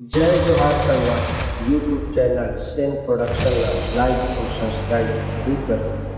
जय जोहार Sangwan YouTube channel Sen production like और सब्सक्राइब जरूर करें।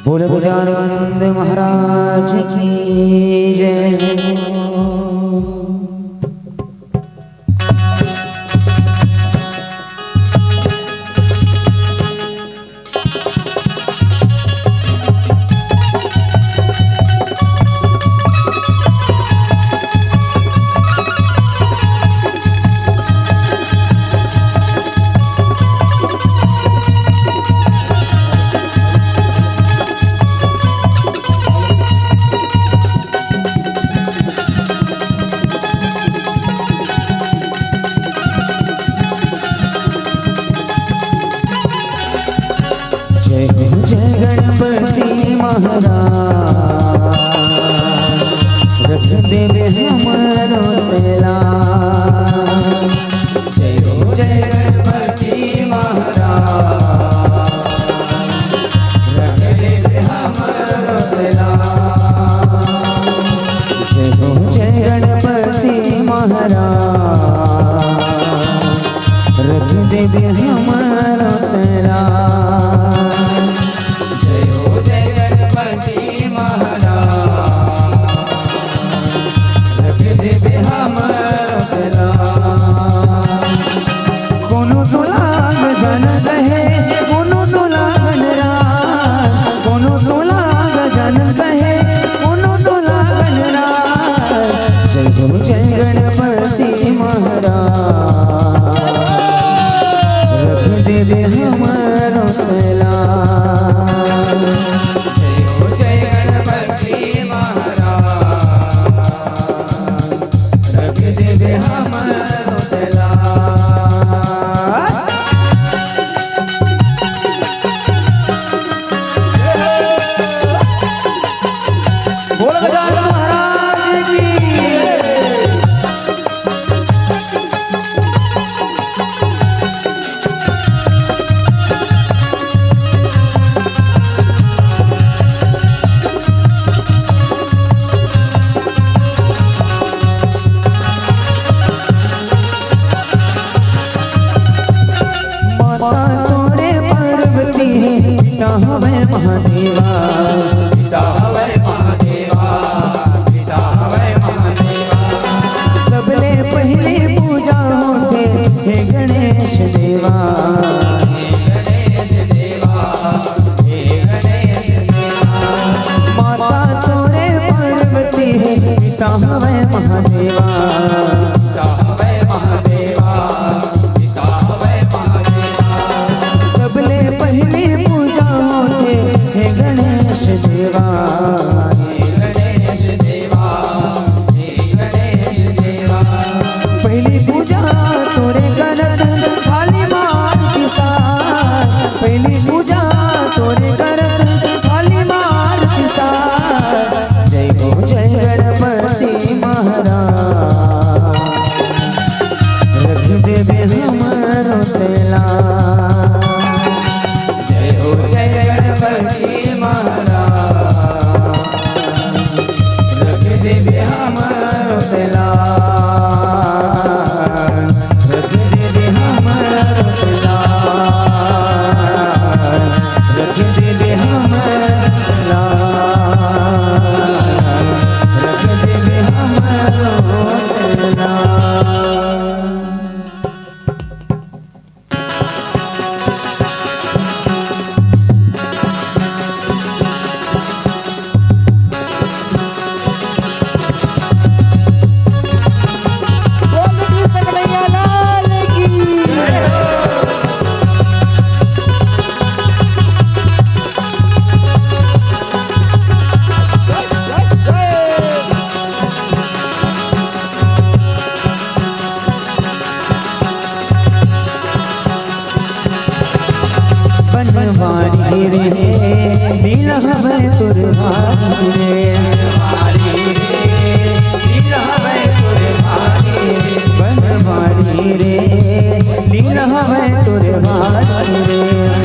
बोले गजानंद महाराज की जय। जय गणपति महाराज रख देवे हमारो तेला। जय गणपति महाराज रख देवे हमारो तेला। जय गणपति महाराज रख देवे हमारो तेला। महादेवा पिता हवै महादेवा, पिता हवै महादेवा। सबले पहले पूजा होते हे गणेश देवा। हे गणेश देवा, हे गणेश देवा। माता तोरे पार्वती है, पिता हवे महादेवा, पिता हवे महादेवा, पिता हवे महादेवा। सबले पहली पूजा होते हे गणेश देवा, हे गणेश देवा, हे गणेश देवा। पहली पूजा तोरे करत खाली मार किसान, पहली पूजा तोरे करत खाली मार किसान। जय हो जय गणपति महाराज, रख देवे हमरो तेला। जय हो जय गणपति महाराज, रख देवे हमरो तेला, रख देवे हमरो तेला, रख देवे हमरो तेला, रख देवे हमरो तेला। बनवारी रे नील हवे तुरवारी रे, बनवारी रे नील हवे तुरवारी रे, बनवारी रे नील हवे तुरवारी रे।